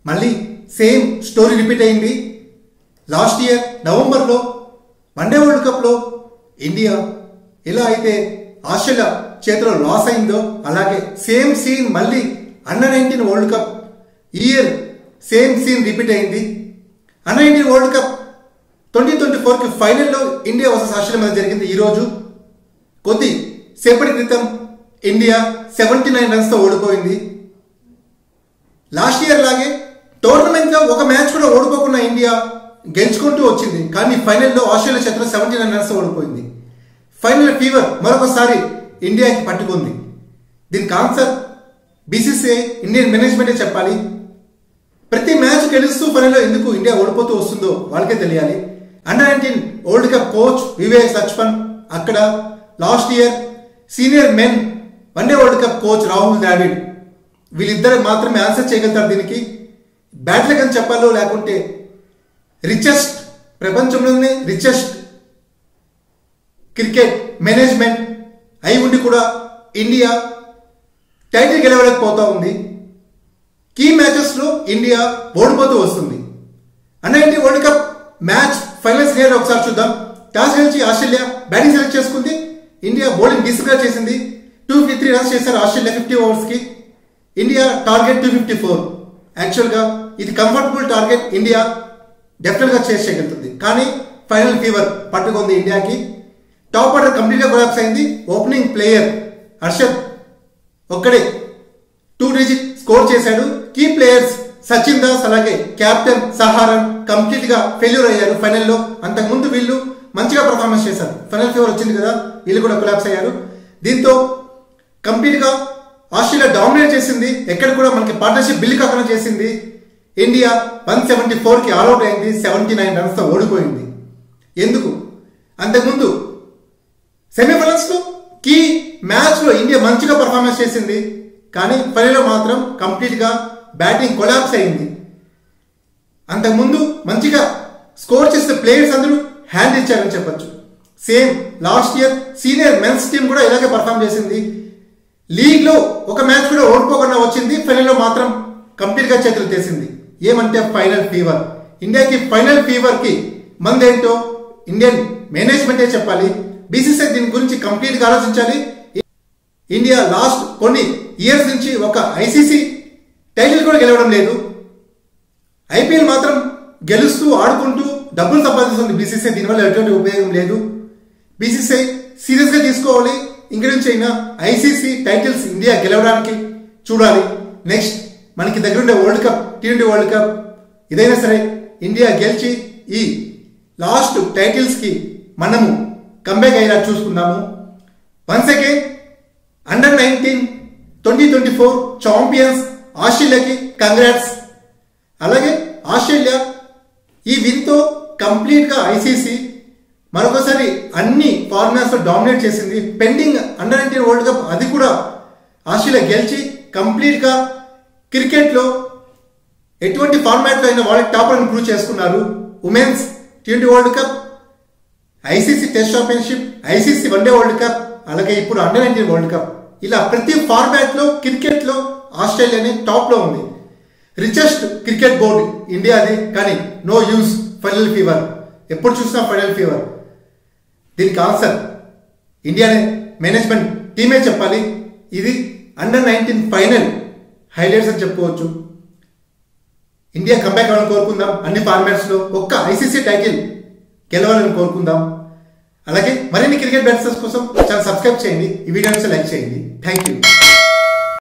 మళ్ళీ same story repeat అయింది. Last year నవంబర్లో వన్డే వరల్డ్ కప్లో ఇండియా ఎలా అయితే ఆస్ట్రేలియా చేతిలో లాస్ అయిందో అలాగే సేమ్ సీన్ మళ్ళీ under world cup year same scene repeat అయింది. అండర్-19 వరల్డ్ కప్ 2024కి ఫైనల్లో ఇండియా వర్సెస్ ఆస్ట్రేలియా మధ్య జరిగింది. ఈరోజు కొద్ది సేపటి క్రితం ఇండియా 79 రన్స్తో ఓడిపోయింది. లాస్ట్ ఇయర్ లాగే టోర్నమెంట్లో ఒక మ్యాచ్ కూడా ఓడిపోకుండా ఇండియా గెలుచుకుంటూ వచ్చింది. కానీ ఫైనల్లో ఆస్ట్రేలియా చేతిలో 79 రన్స్తో ఓడిపోయింది. ఫైనల్ ఫీవర్ మరొకసారి ఇండియాకి పట్టుకుంది. దీనికి ఆన్సర్ బీసీసీఐ, ఇండియన్ మేనేజ్మెంటే చెప్పాలి. ప్రతి మ్యాచ్ గెలుస్తూ ఫైనల్లో ఎందుకు ఇండియా ఓడిపోతూ వస్తుందో వాళ్ళకే తెలియాలి. Under nineteen world cup coach Vivek Laxman, అక్కడ last year senior men one day world cup coach Rahul Dravid, వీళ్ళిద్దరు మాత్రమే ఆన్సర్ చేయగలుగుతారు దీనికి. బ్యాట్లక్ అని చెప్పాలో లేకుంటే రిచెస్ట్, ప్రపంచంలోనే రిచెస్ట్ క్రికెట్ మేనేజ్మెంట్ అయి ఉండి కూడా ఇండియా టైటిల్ గెలవలేకపోతా ఉంది. కీ మ్యాచెస్లో ఇండియా ఓడిపోతూ వస్తుంది. Under nineteen world cup match finals నేరు ఒకసారి చూద్దాం. టాస్ గెలిచి ఆస్ట్రేలియా బ్యాటింగ్ సెలెక్ట్ చేసుకుంది. ఇండియా బౌలింగ్ డిస్కర్ చేసింది. 253 రన్స్ చేశారు ఆస్ట్రేలియా 50 ఓవర్స్కి. India target 254. యాక్చువల్గా ఇది కంఫర్టబుల్ టార్గెట్, ఇండియా డెఫినెట్గా చేసి చేయగలుగుతుంది. కానీ ఫైనల్ ఫీవర్ పట్టుకుంది ఇండియాకి. టాప్ ఆర్డర్ కంప్లీట్గా కొలాప్స్ అయింది. ఓపెనింగ్ ప్లేయర్ హర్షద్ ఒక్కడే 2 డిజిట్ స్కోర్ చేశాడు. కీ ప్లేయర్స్ సచిన్ దాస్ అలాగే కెప్టెన్ సహారన్ కంప్లీట్ గా ఫెయిల్యూర్ అయ్యారు ఫైనల్లో. అంతకుముందు వీళ్ళు మంచిగా పర్ఫార్మెన్స్ చేశారు. ఫైనల్ ఫీవర్ వచ్చింది కదా, వీళ్ళు కూడా కొలాప్స్ అయ్యారు. దీంతో కంప్లీట్ గా ఆస్ట్రేలియా డామినేట్ చేసింది. ఎక్కడ కూడా మనకి పార్ట్నర్షిప్ బిల్ కాకుండా చేసింది. ఇండియా 174కి ఆల్అౌట్ అయింది. 79 రన్స్తో ఓడిపోయింది. ఎందుకు? అంతకుముందు సెమీఫైనల్స్ లో కీ మ్యాచ్ లో ఇండియా మంచిగా పర్ఫార్మెన్స్ చేసింది. కానీ ఫైనల్లో మాత్రం కంప్లీట్ గా బ్యాటింగ్ కొలాప్స్ అయింది. అంతకుముందు మంచిగా స్కోర్ చేసే ప్లేయర్స్ అందరూ హ్యాండ్ ఇచ్చారని చెప్పొచ్చు. Same last year senior men's team కూడా ఇలాగే పర్ఫార్మ్ చేసింది. లీగ్ లో ఒక మ్యాచ్ కూడా ఓడిపోకుండా వచ్చింది. ఫైనల్లో మాత్రం కంప్లీట్ గా చేతులు తీసింది. ఏమంటే ఫైనల్ ఫీవర్. ఇండియాకి ఫైనల్ ఫీవర్ కి మందేంటో ఇండియన్ మేనేజ్మెంటే చెప్పాలి. బీసీసీఐ దీని గురించి కంప్లీట్ గా ఆలోచించాలి. ఇండియా లాస్ట్ కొన్ని ఇయర్స్ నుంచి ఒక ఐసీసీ టైటిల్ కూడా గెలవడం లేదు. ఐపీఎల్ మాత్రం గెలుస్తూ ఆడుకుంటూ డబ్బులు సంపాదిస్తుంది బీసీసీఐ. దీనివల్ల ఎటువంటి ఉపయోగం లేదు. బీసీసీఐ సీరియస్ గా తీసుకోవాలి. ఇంక నుంచి అయినా ఐసీసీ టైటిల్స్ ఇండియా గెలవడానికి చూడాలి. నెక్స్ట్ మనకి దగ్గరుండే world cup, T20 world cup, ఇదైనా సరే ఇండియా గెలిచి ఈ లాస్ట్ టైటిల్స్ కి మనము కంబ్యాక్ అయ్యేలా చూసుకుందాము. వన్స్ అగైన్ అండర్-19 2024 ఛాంపియన్స్ ఆస్ట్రేలియాకి కంగ్రాట్స్. అలాగే ఆస్ట్రేలియా ఈ విన్తో కంప్లీట్ గా ఐసీసీ మరొకసారి అన్ని ఫార్మాట్స్ లో డామినేట్ చేసింది. పెండింగ్ అండర్-19 వరల్డ్ కప్ అది కూడా ఆస్ట్రేలియా గెలిచి కంప్లీట్ గా క్రికెట్ లో ఎటువంటి ఫార్మాట్ లో అయినా వాళ్ళకి టాపర్ అని ప్రూవ్ చేసుకున్నారు. Women's T20 world cup, ICC test championship, ICC one day world cup, అలాగే ఇప్పుడు అండర్-19 వరల్డ్ కప్, ఇలా ప్రతి ఫార్మాట్ లో క్రికెట్ లో ఆస్ట్రేలియాని టాప్ లో ఉంది. రిచెస్ట్ క్రికెట్ బోర్డు ఇండియాది. కానీ నో యూస్ ఫైనల్ ఫీవర్. ఎప్పుడు చూసినా ఫైనల్ ఫీవర్. దీనికి ఆన్సర్ ఇండియానే మేనేజ్మెంట్ టీమే చెప్పాలి. ఇది అండర్-19 ఫైనల్ హైలైట్స్ అని చెప్పుకోవచ్చు. ఇండియా కంబ్యాక్ అవ్వాలని కోరుకుందాం. అన్ని ఫార్మాట్స్ లో ఒక్క ఐసీసీ టైటిల్ గెలవాలని కోరుకుందాం. అలాగే మరిన్ని క్రికెట్ బ్యాట్స్మెన్స్ కోసం ఛానల్ సబ్స్క్రైబ్ చేయండి. ఈ వీడియోని లైక్ చేయండి. Thank you.